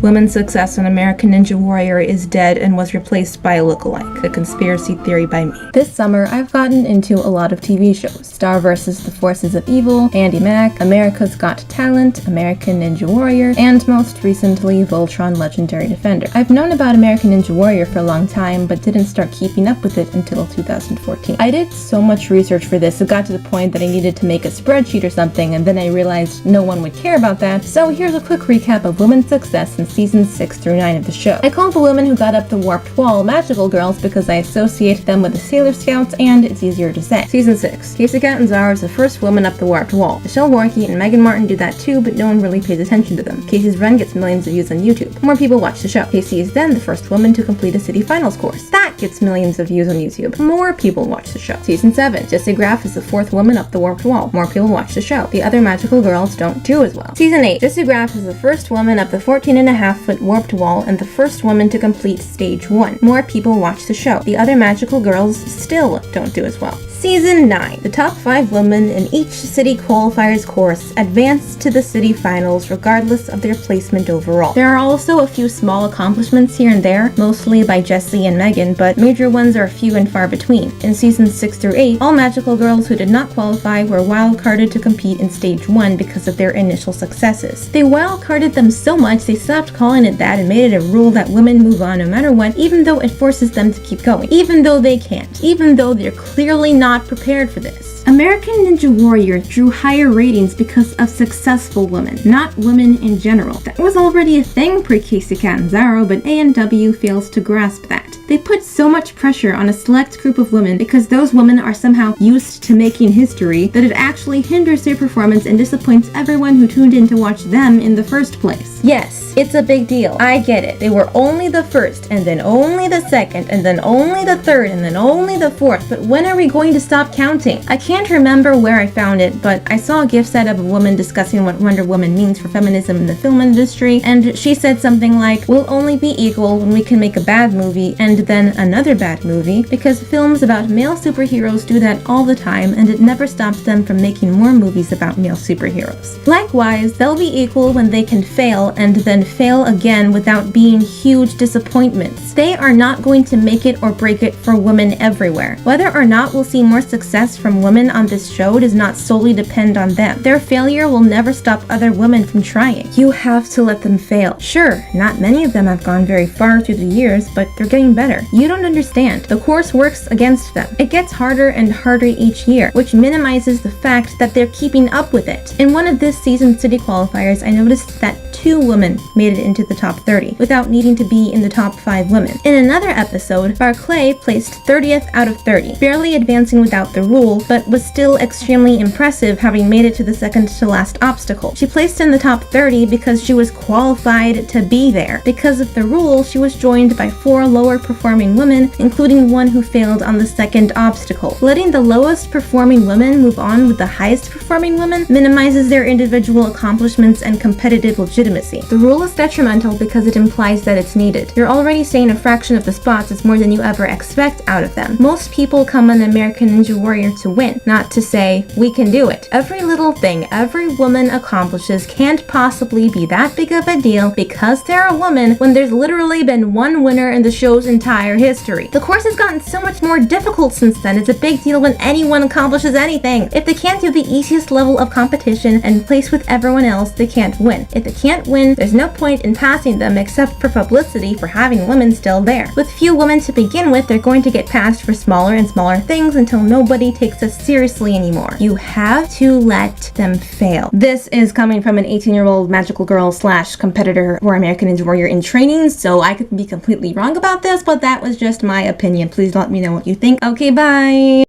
Women's success on American Ninja Warrior is dead and was replaced by a lookalike. A conspiracy theory by me. This summer, I've gotten into a lot of TV shows. Star vs. the Forces of Evil, Andy Mack, America's Got Talent, American Ninja Warrior, and most recently, Voltron Legendary Defender. I've known about American Ninja Warrior for a long time, but didn't start keeping up with it until 2014. I did so much research for this, it got to the point that I needed to make a spreadsheet or something, and then I realized no one would care about that, so here's a quick recap of women's success in seasons 6 through 9 of the show. I call the women who got up the warped wall magical girls because I associate them with the Sailor Scouts and it's easier to say. Season 6. Kacy Catanzaro is the first woman up the warped wall. Michelle Warnky and Meagan Martin do that too, but no one really pays attention to them. Kacy's run gets millions of views on YouTube. More people watch the show. Kacy is then the first woman to complete a city finals course. That gets millions of views on YouTube. More people watch the show. Season 7. Jessie Graff is the fourth woman up the warped wall. More people watch the show. The other magical girls don't do as well. Season 8. Jessie Graff is the first woman up the 14.5-foot warped wall and the first woman to complete stage 1. More people watch the show. The other magical girls still don't do as well. Season 9. The top 5 women in each city qualifiers course advance to the city finals regardless of their placement overall. There are also a few small accomplishments here and there, mostly by Jessie and Meagan, but major ones are few and far between. In seasons 6 through 8, all magical girls who did not qualify were wildcarded to compete in stage 1 because of their initial successes. They wildcarded them so much they stopped calling it that and made it a rule that women move on no matter what, even though it forces them to keep going, even though they can't, even though they're clearly not prepared for this. American Ninja Warrior drew higher ratings because of successful women, not women in general. That was already a thing pre-Kacy Catanzaro, but A&W fails to grasp that. They put so much pressure on a select group of women because those women are somehow used to making history that it actually hinders their performance and disappoints everyone who tuned in to watch them in the first place. Yes, it's a big deal. I get it. They were only the first, and then only the second, and then only the third, and then only the fourth, but when are we going to stop counting? I can't remember where I found it, but I saw a GIF set of a woman discussing what Wonder Woman means for feminism in the film industry, and she said something like, "We'll only be equal when we can make a bad movie and then another bad movie," because films about male superheroes do that all the time, and it never stops them from making more movies about male superheroes. Likewise, they'll be equal when they can fail and then fail again without being huge disappointments. They are not going to make it or break it for women everywhere. Whether or not we'll see more success from women on this show does not solely depend on them. Their failure will never stop other women from trying. You have to let them fail. Sure, not many of them have gone very far through the years, but they're getting better. You don't understand. The course works against them. It gets harder and harder each year, which minimizes the fact that they're keeping up with it. In one of this season's city qualifiers, I noticed that 2 women made it into the top 30 without needing to be in the top 5 women. In another episode, Barclay placed 30th out of 30, barely advancing without the rule, but was still extremely impressive having made it to the second to last obstacle. She placed in the top 30 because she was qualified to be there. Because of the rule, she was joined by 4 lower performing women, including one who failed on the second obstacle. Letting the lowest performing women move on with the highest performing women minimizes their individual accomplishments and competitive legitimacy. The rule is detrimental because it implies that it's needed. You're already saying a fraction of the spots is more than you ever expect out of them. Most people come on American Ninja Warrior to win, not to say, we can do it. Every little thing every woman accomplishes can't possibly be that big of a deal because they're a woman when there's literally been one winner in the show's entire history. The course has gotten so much more difficult since then. It's a big deal when anyone accomplishes anything. If they can't do the easiest level of competition and place with everyone else, they can't win. If they can't win, there's no point in passing them except for publicity for having women still there. With few women to begin with, they're going to get passed for smaller and smaller things until nobody takes us seriously anymore. You have to let them fail. This is coming from an 18-year-old magical girl / competitor for American Ninja Warrior in training, so I could be completely wrong about this, but that was just my opinion. Please let me know what you think. Okay, bye!